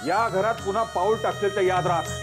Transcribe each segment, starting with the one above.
या घरात पुन्हा पाऊल टाकशील तर याद राख,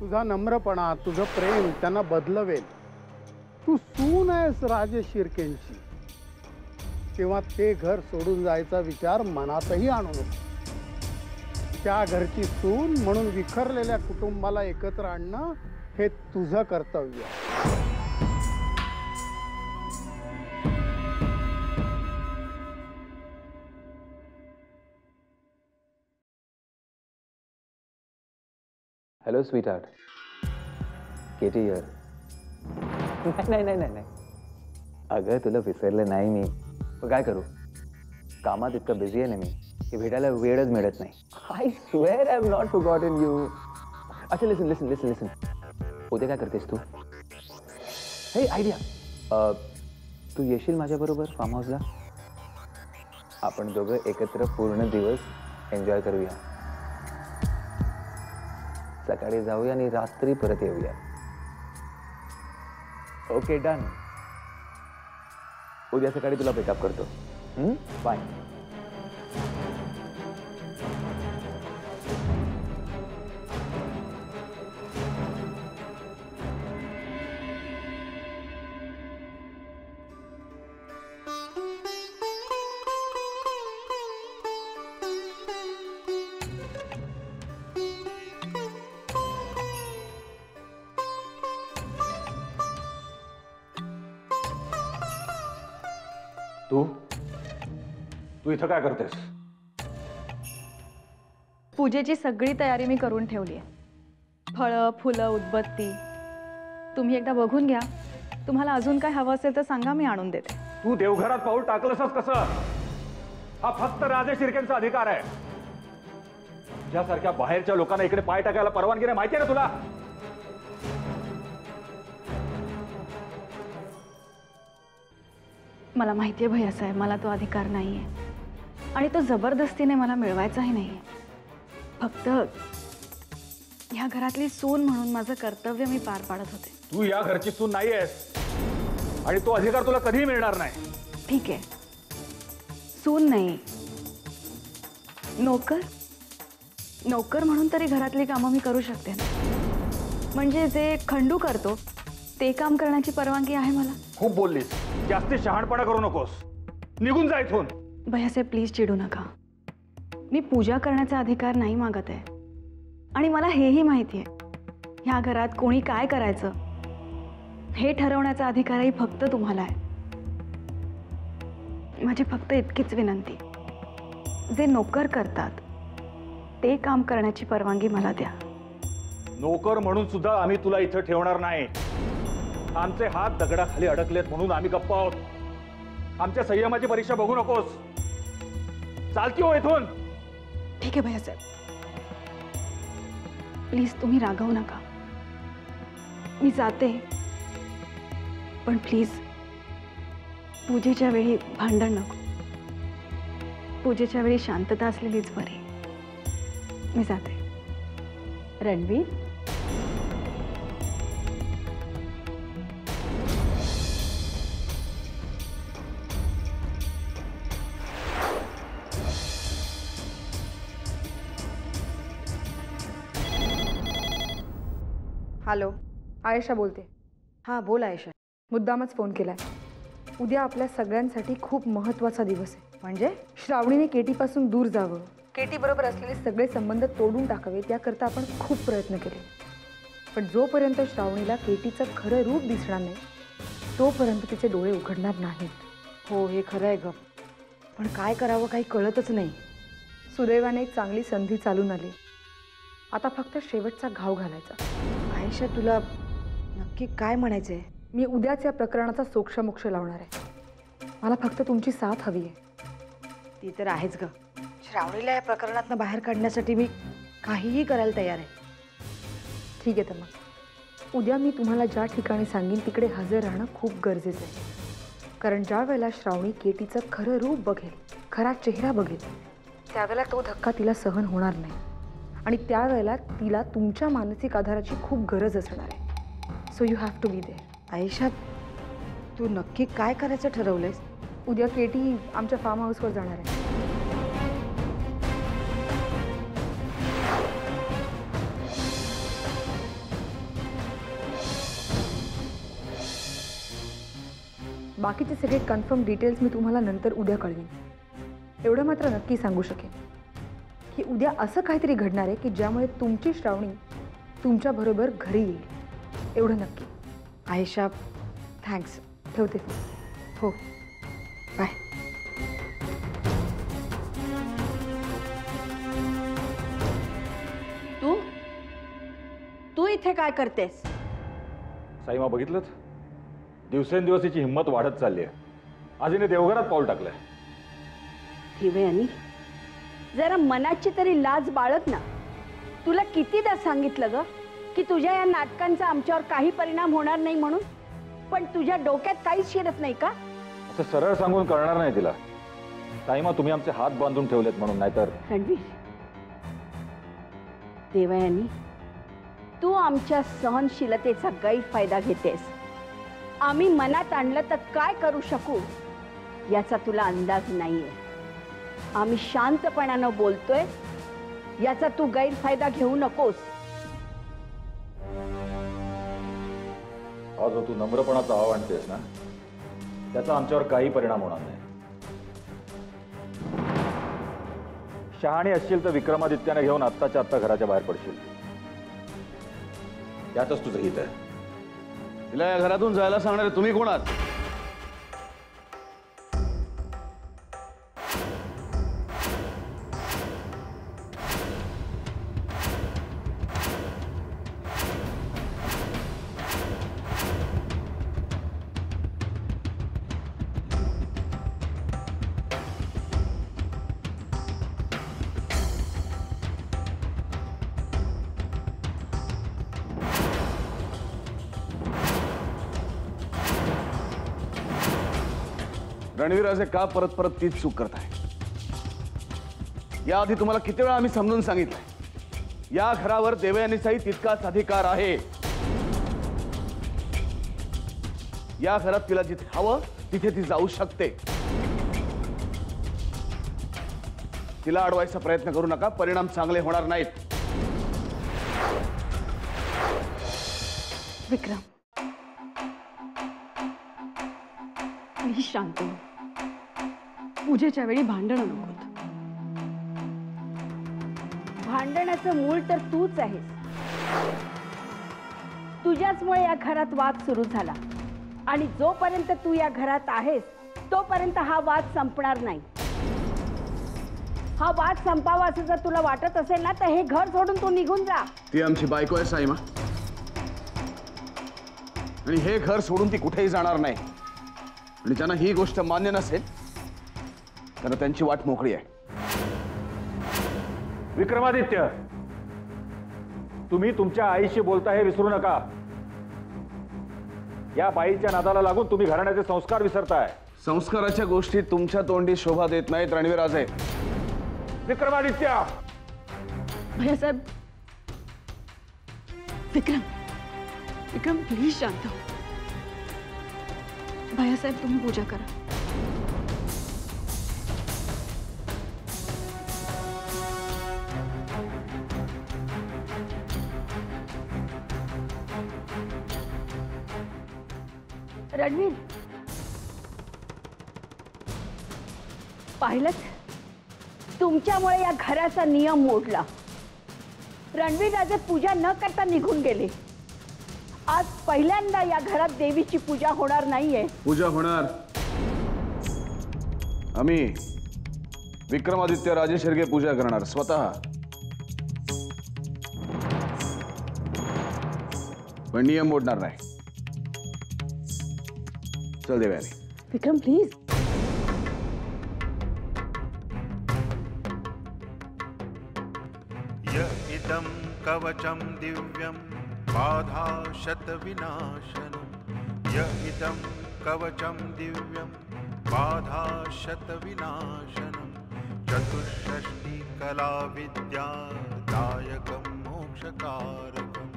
तुझा नम्रपणा, तुझं प्रेम त्यांना बदलवेल. तू सून आहेस राजेश शिर्केंची, तेव्हा ते घर सोडून जायचा विचार मनातही आणू नको. त्या घरची सून म्हणून विखरलेल्या कुटुंबाला एकत्र आणणं हे तुझं कर्तव्य. Hello sweetheart, Katie here. नाही नाही नाही नाही, अगं तुला विसरलं नाही मी. काय करू, कामात इतकं बिझी आहे ना मी की भेटायला वेळच मिळत नाही. I swear I have not forgotten you. अच्छा लिसन लिसन लिसन लिसन, उद्या काय करतेस तू? हे आयडिया, तू येशील माझ्याबरोबर फार्म हाऊसला? आपण दोघं एकत्र पूर्ण दिवस एन्जॉय करूया. सकाळी जाऊया आणि रात्री परत येऊया. Okay done. उद्या सकाळी तुला पिकअप करतो. बाय. तू इथं काय करतेस? पूजेची सगळी तयारी मी करून ठेवली आहे. फळं, फुलं, उदबत्ती तुम्ही एकदा बघून घ्या. तुम्हाला अजून काय हवं असेल तर सांगा, मी आणून देते. तू देवघरात पाऊल टाकलंसच कसं? हा फक्त राजेश शिर्केंचा अधिकार आहे. ज्यासारख्या बाहेरच्या लोकांना इकडे पाय टाकायला परवानगी नाही, माहिती आहे ना तुला? मला माहिती आहे भैयासाहेब, मला तो अधिकार नाही आहे आणि तो जबरदस्तीने मला मिळवायचाही नाही आहे. फक्त ह्या घरातली सून म्हणून माझं कर्तव्य मी पार पाडत होते. तू या घरची सून नाही आहेस आणि तो अधिकार तुला कधीही मिळणार नाही. ठीक आहे, सून नाही, नोकर. नोकर म्हणून तरी घरातली कामं मी करू शकते ना. म्हणजे जे खंडू करतो ते काम करण्याची परवानगी आहे मला. खूप बोललीस, जास्ती शहाणपणा करू नकोस. निघून जा इथून. भैयासाहेब प्लीज चिडू नका. मी पूजा करण्याचा अधिकार नाही मागत आहे आणि मला हेही माहिती आहे ह्या घरात कोणी काय करायचं हे ठरवण्याचा अधिकारही फक्त तुम्हाला आहे. माझी फक्त इतकीच विनंती, जे नोकर करतात ते काम करण्याची परवानगी मला द्या. नोकर म्हणून सुद्धा आम्ही तुला इथं ठेवणार नाही. आमचे हात दगडाखाली अडकलेत म्हणून आम्ही गप्प आहोत. आमच्या संयमाची परीक्षा बघू नकोस. चाल की हो इथून. ठीक आहे भैयासाहेब, प्लीज तुम्ही रागवू नका. मी जाते, पण प्लीज पूजेच्या वेळी भांडण नको. पूजेच्या वेळी शांतता असलेलीच बरी. मी जाते. रणवीर, हॅलो, आयशा बोलते. हां बोल आयशा. मुद्दामच फोन केलाय. उद्या आपल्या सगळ्यांसाठी खूप महत्त्वाचा दिवस आहे. म्हणजे? श्रावणीने केटीपासून दूर जावं, केटी बरोबर असलेले सगळे संबंध तोडून टाकावे, त्याकरता आपण खूप प्रयत्न केले. पण जोपर्यंत श्रावणीला केटीचं खरं रूप दिसणार नाही तोपर्यंत तिचे डोळे उघडणार नाहीत. हो हे खरं आहे ग, पण काय करावं काही कळतच नाही. सुदैवाने एक चांगली संधी चालून आली. आता फक्त शेवटचा घाव घालायचा. आयशा तुला नक्की काय म्हणायचंय? मी उद्याच या प्रकरणाचा सोक्षमोक्ष लावणार आहे. मला फक्त तुमची साथ हवी आहे. ती तर आहेच ग. श्रावणीला या प्रकरणातनं बाहेर काढण्यासाठी मी काहीही करायला तयार आहे. ठीक आहे तर मग उद्या मी तुम्हाला ज्या ठिकाणी सांगेन तिकडे हजर राहणं खूप गरजेचं आहे. कारण ज्या वेळेला श्रावणी केटीचं खरं रूप बघेल, खरा चेहरा बघेल, त्यावेळेला तो धक्का तिला सहन होणार नाही. आणि त्यावेळेला तिला तुमच्या मानसिक आधाराची खूप गरज असणार आहे. So you have to be there. आयुष्या, तू नक्की काय करायचं ठरवलंयस? उद्या केटी आमच्या फार्म हाऊसवर जाणार आहे. बाकीचे सगळे कन्फर्म डिटेल्स मी तुम्हाला नंतर उद्या कळवीन. एवढं मात्र नक्की सांगू शकेन की उद्या असं काहीतरी घडणार आहे की ज्यामुळे तुमची श्रावणी तुमच्याबरोबर घरी येईल. एवढं नक्की. आयुष्या, थँक्स. ठेवते. हो, बाय. तू तू इथे काय करतेस? साईमा बघितलं, दिवसेंदिवस हिची हिंमत वाढत चालली आहे. आज हिने देवघरात पाऊल टाकलंय. दिव्यानी, जरा मनाची तरी लाज बाळग ना. तुला कितीदा सांगितलं ग की तुझ्या या नाटकांचा आमच्यावर काही परिणाम होणार नाही म्हणून, पण तुझ्या डोक्यात काहीच शिरत नाही का? असं सरळ सांगून कळणार नाही तिला. साईमा, तुम्ही आमचे हात बांधून ठेवलेत म्हणून, नाहीतर. रणवीर, देवयानी, तू आमच्या सहनशीलतेचा गैरफायदा घेतेस. आम्ही मनात आणलं तर काय करू शकू याचा तुला अंदाज नाहीये. आम्ही शांतपणानं बोलतोय, याचा तू गैरफायदा घेऊ नकोस. हा जो तू नम्रपणाचा आव आणतेस ना, त्याचा आमच्यावर काही परिणाम होणार नाही. शहाणी असशील तर विक्रमादित्याने घेऊन आत्ताच्या आत्ता घराच्या बाहेर पडशील. त्यातच तुझं हित आहे. तिला या घरातून जायला सांगणारे तुम्ही कोण आहात? रणवीराजे का परत परत तीच चूक करताय? याआधी तुम्हाला किती वेळा आम्ही समजून सांगितलंय, या घरावर देवयानीचाही तितकाच अधिकार आहे. या घरात तिला जिथे हवं तिथे ती जाऊ शकते. तिला अडवायचा प्रयत्न करू नका, परिणाम चांगले होणार नाहीत. विक्रम, प्लीज शांत हो. पूजेच्या वेळी भांडणं नकोत. भांडणाचं मूळ तर तूच आहेस. तुझ्याचमुळे या घरात वाद सुरू झाला आणि जोपर्यंत तू या घरात आहेस तोपर्यंत हा वाद संपणार नाही. हा वाद संपावा असं जर तुला वाटत असेल ना, तर हे घर सोडून तू निघून जा. ती आमची बायको आहे साईमा, आणि हे घर सोडून ती कुठेही जाणार नाही. आणि ज्यांना ही गोष्ट मान्य नसेल त्यांना त्यांची वाट मोकळी आहे. विक्रमादित्य, तुम्ही तुमच्या आईशी बोलता हे विसरू नका. या बाईच्या नादाला लागून तुम्ही घराण्याचे संस्कार विसरताय. संस्काराच्या गोष्टी तुमच्या तोंडी शोभा देत नाहीत रणवीराजे. विक्रमादित्य, भैयासाहेब, विक्रम, विक्रम प्लीज शांत हो. भैयासाहेब, तुम्ही पूजा करा. रणवीर, पाहिलंच, तुमच्यामुळे या घराचा नियम मोडला. रणवीर राजे पूजा न करता निघून गेले. आज पहिल्यांदा या घरात देवीची पूजा होणार नाहीये. पूजा होणार. आम्ही विक्रमादित्य राजे शिर्के पूजा करणार स्वतः. पण नियम मोडणार नाही. चल देवयानी. विक्रम प्लीज. इदं कवचं दिव्यं बाधाशतविनाशनं य इदं कवचं दिव्यं बाधाशतविनाशनं चतुष्षष्टिकलाविद्यादायकं मोक्षकारकं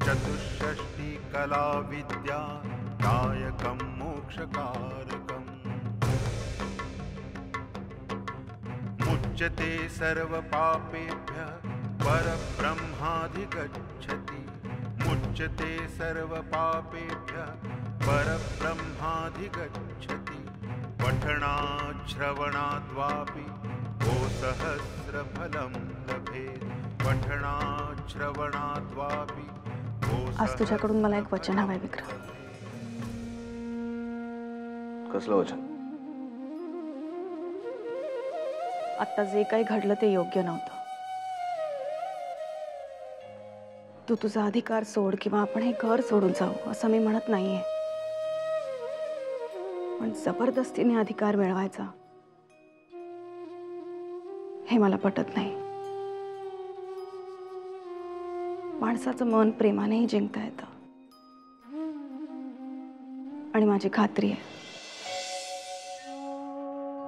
चतुष्षष्टिकलाविद्यादायकं मोक्षकारकम् मुच्यते सर्वपापेभ्यः परब्रह्माधिगच्छति मुच्यते सर्वपापेभ्यः परब्रह्माधिगच्छति पठनाच्छ्रवणाद्वापि गोसहस्रफलं लभेत् पठनाच्छ्रवणाद्वापि आज तुझ्याकडून मला एक वचन हवंय विक्रम. कसलं वचन? आता जे काही घडलं ते योग्य नव्हतं. तू तुझा अधिकार सोड किंवा आपण हे घर सोडून जाऊ असं मी म्हणत नाहीये, पण जबरदस्तीने अधिकार मिळवायचा हे मला पटत नाही. माणसाचं मन प्रेमानेही जिंकता येतं आणि माझी खात्री आहे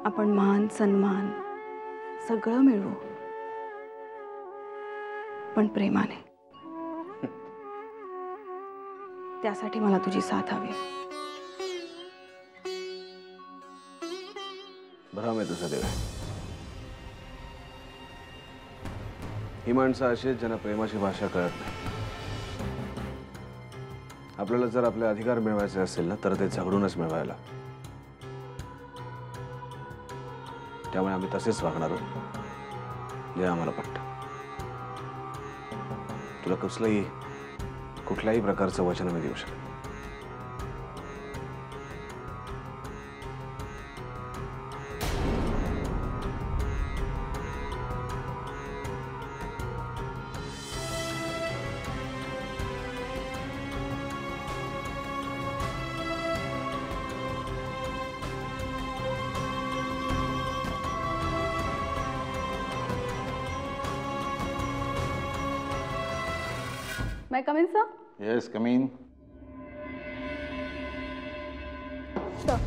आपण मान सन्मान सगळं मिळवू, पण प्रेमाने. त्यासाठी मला तुझी साथ हवी. भ्रम आहे तुझं देवा. ही माणसं अशी आहेत ज्यांना प्रेमाची भाषा कळत नाही. आपल्याला जर आपले अधिकार मिळवायचे असेल ना तर ते झगडूनच मिळवायला. त्यामुळे आम्ही तसेच वागणार आहोत जे आम्हाला पटतं. तुला कुठल्याही प्रकारचं वचन मी देऊ शकतो. May I come in, sir? Yes, come in. Sir.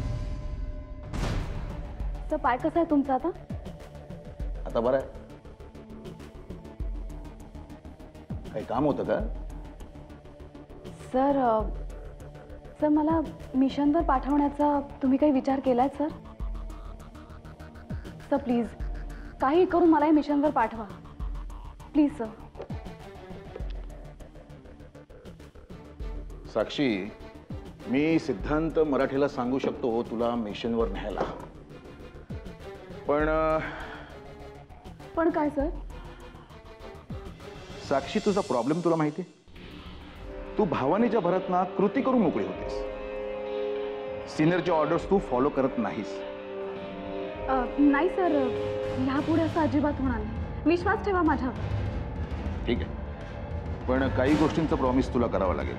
Sir, पाय कसा आहे तुमचा आता? आता बरं आहे. काही काम होतं का? सर मला मिशनवर पाठवण्याचा तुम्ही काही विचार केलाय सर? सर प्लीज काही करून मला या मिशनवर पाठवा प्लीज सर. साक्षी, मी सिद्धांत मराठीला सांगू शकतो तुला मिशनवर न्यायला, पण काय सर? साक्षी, तुझा प्रॉब्लेम तुला माहिती आहे. तू भावनेच्या भरात ना कृती करून मोकळी होतेस. सिनियरच्या ऑर्डर्स तू फॉलो करत नाहीस. नाही सर, ह्यापुढे असं अजिबात होणार नाही. विश्वास ठेवा माझ्यावर. ठीक आहे, पण काही गोष्टींचं प्रॉमिस तुला करावं लागेल.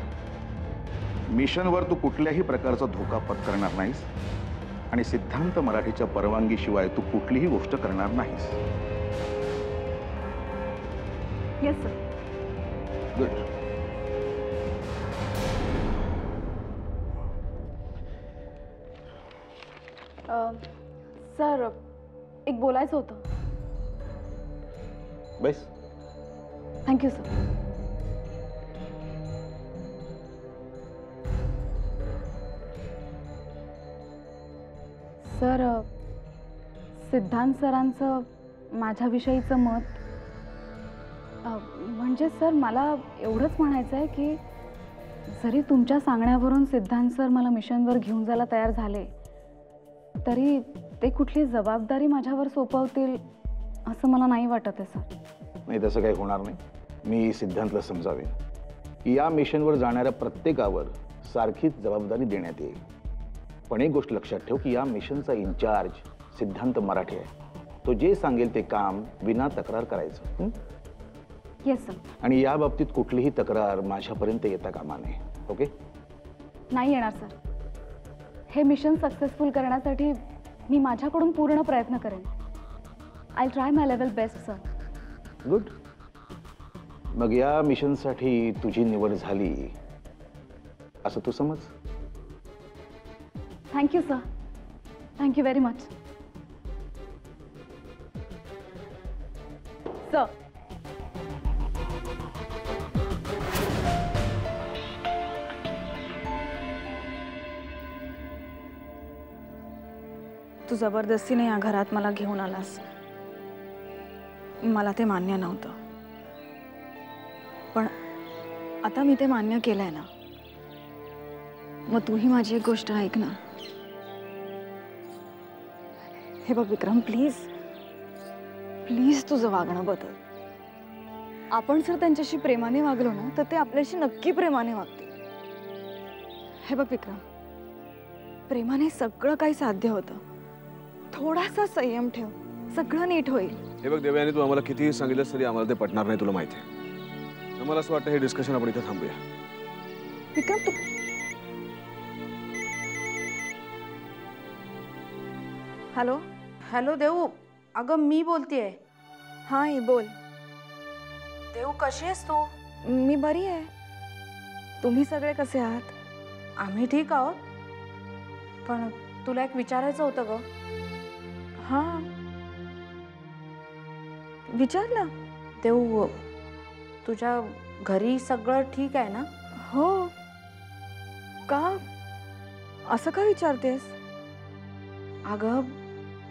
मिशनवर तू कुठल्याही प्रकारचा धोका पत्करणार नाहीस आणि सिद्धांत मराठीच्या परवानगीशिवाय तू कुठलीही गोष्ट करणार नाहीस. Yes sir. गुड. सर एक बोलायचं होतं. बस. Thank you sir. सर सिद्धांत सरांचं माझ्याविषयीचं मत म्हणजे सर मला एवढंच म्हणायचं आहे की जरी तुमच्या सांगण्यावरून सिद्धांत सर मला मिशनवर घेऊन जायला तयार झाले तरी ते कुठली जबाबदारी माझ्यावर सोपवतील असं मला नाही वाटत आहे सर. नाही, तसं काही होणार नाही. मी सिद्धांतला समजावेन की या मिशनवर जाणाऱ्या प्रत्येकावर सारखीच जबाबदारी देण्यात येईल. पण एक गोष्ट लक्षात ठेव की या मिशनचा इन्चार्ज सिद्धांत मराठे आहे. तो जे सांगेल ते काम विना तक्रार करायचं. Yes sir. आणि या बाबतीत कुठलीही तक्रार माझ्यापर्यंत येता कामा नये. ओके? नाही येणार सर. हे मिशन सक्सेसफुल करण्यासाठी मी माझ्याकडून पूर्ण प्रयत्न करेन. I try my level best sir. Good. मग या मिशनसाठी तुझी निवड झाली असं तू समज. Thank you sir, thank you very much. Sir, तू जबरदस्तीने या घरात मला घेऊन आलास. मला ते मान्य नव्हतं, पण आता मी ते मान्य केलंय ना, मग तूही माझी एक गोष्ट ऐक ना. हे बघ विक्रम, प्लीज प्लीज तुझं वागणं बदल. आपण जर त्यांच्याशी प्रेमाने वागलो ना तर ते आपल्याशी नक्की प्रेमाने वागतील. हे बघ विक्रम, प्रेमाने सगळं काही साध्य होतं. थोडासा संयम ठेव, सगळं नीट होईल. हे बघ देवयानी, तू आम्हाला कितीही सांगितलंस तरी आम्हाला ते पटणार नाही, तुला माहिती आहे. मला असं वाटतं हे डिस्कशन आपण इथे थांबूया. विक्रम, तू हॅलो हॅलो देऊ, अगं मी बोलतेय. हां आई बोल. देऊ, कशी आहेस तू? मी बरी आहे. तुम्ही सगळे कसे आहात? आम्ही ठीक आहोत, पण तुला एक विचारायचं होतं ग. हां, विचार ना. देऊ, तुझ्या घरी सगळं ठीक आहे ना? हो. का असं का विचारतेस? अगं,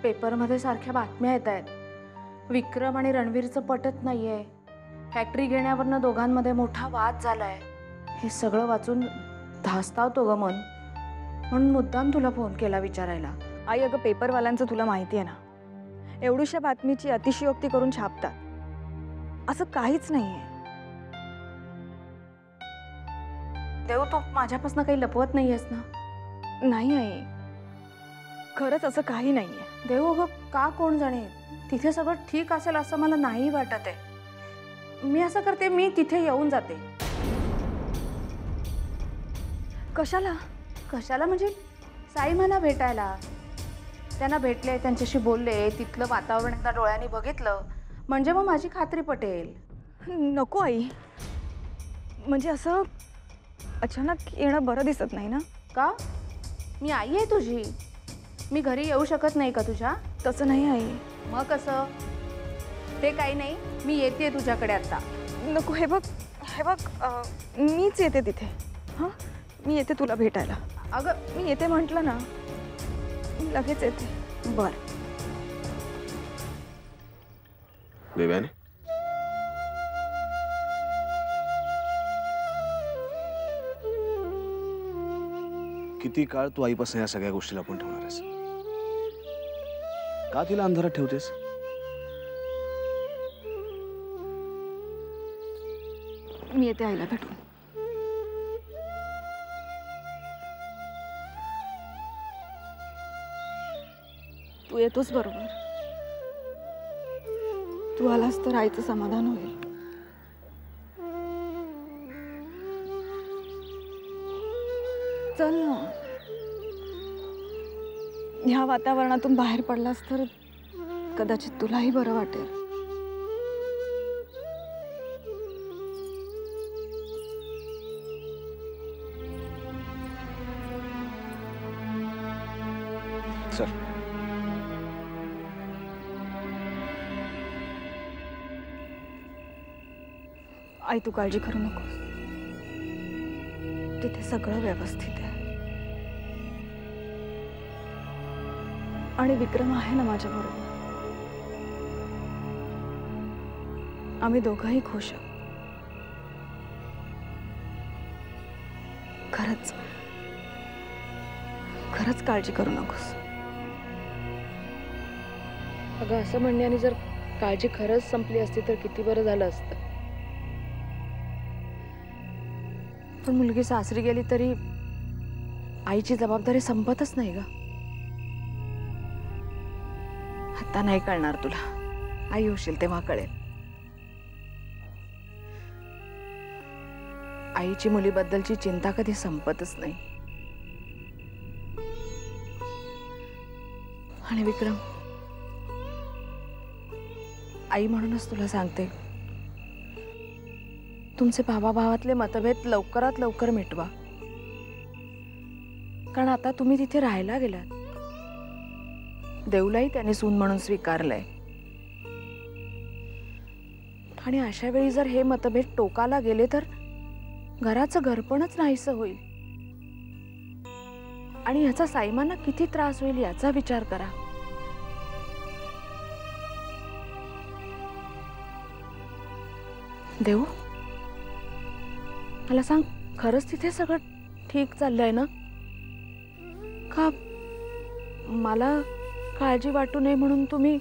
पेपरमध्ये सारख्या बातम्या येत आहेत. विक्रम आणि रणवीरचं पटत नाहीये. फॅक्टरी घेण्यावरनं दोघांमध्ये मोठा वाद झालाय. हे सगळं वाचून धास्तावतो ग मन, म्हणून मुद्दाम तुला फोन केला विचारायला. आई, अगं पेपरवाल्यांचं तुला माहिती आहे ना, एवढूशा बातमीची अतिशयोक्ती करून छापतात. असं काहीच नाहीये. देऊ, तू माझ्यापासून काही लपवत नाहीयेस ना? नाही आई, खरंच असं काही नाहीये. देऊ, अगं का कोण जाणे, तिथे सगळं ठीक असेल असं मला नाही वाटत आहे. मी असं करते, मी तिथे येऊन जाते. कशाला? कशाला म्हणजे साई मला भेटायला. त्यांना भेटले, त्यांच्याशी बोलले, तिथलं वातावरण एकदा डोळ्यांनी बघितलं म्हणजे मग माझी खात्री पटेल. नको आई, म्हणजे असं अचानक येणं बरं दिसत नाही ना. का? मी आई आहे तुझी, मी घरी येऊ शकत नाही का तुझ्या? तसं नाही आई. मग कसं? ते काही नाही, मी येते तुझ्याकडे आता. नको, हे बघ हे बघ, मीच येते तिथे. हां, मी येते तुला भेटायला. अगं, मी येते म्हटलं ना, मी लगेच येते. बरं. देवयानी, किती काळ तू आईपासून या सगळ्या गोष्टी लपवून ठेवणार आहेस? का तिला अंधारात ठेवतेस? मी येते आईला भेटून. तू येतोस बरोबर. तू आलास तर आईचं समाधान होईल. चल ना, ह्या वातावरणातून बाहेर पडलास तर कदाचित तुलाही बरं वाटेल. चल. आई, तू काळजी करू नकोस. तिथे सगळं व्यवस्थित आहे. आणि विक्रम आहे ना माझ्या बरोबर. आम्ही दोघंही खुश आहोत. खरंच खरंच काळजी करू नकोस. अगं, असं म्हणण्याने जर काळजी खरंच संपली असती तर किती बरं झालं असतं. पण मुलगी सासरी गेली तरी आईची जबाबदारी संपतच नाही ग. आता नाही कळणार तुला, आई होशील तेव्हा कळेल. आईची मुलीबद्दलची चिंता कधी संपतच नाही. आणि विक्रम, आई म्हणूनच तुला सांगते, तुमचे भावाभावातले मतभेद लवकरात लवकर मिटवा, कारण आता तुम्ही तिथे राहायला गेलात. देवलाही त्याने सून म्हणून स्वीकारलंय. आणि अशा वेळी जर हे मतभेद टोकाला गेले तर घराचं घरपणच नाहीसं होईल. आणि ह्याचा साईमांना किती त्रास होईल याचा विचार करा. देव, मला सांग, खरंच तिथे सगळं ठीक चाललंय ना? का मला काळजी वाटू नये म्हणून तुम्ही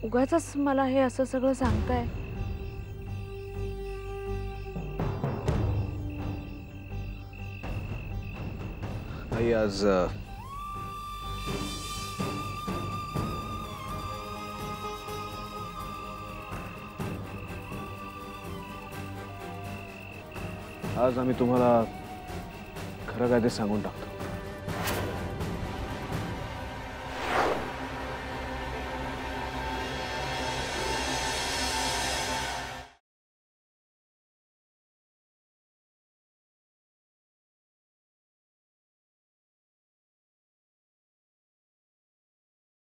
उगाचच मला हे असं सगळं सांगताय? आई, आज आम्ही तुम्हाला खरं काय ते सांगून टाकतो.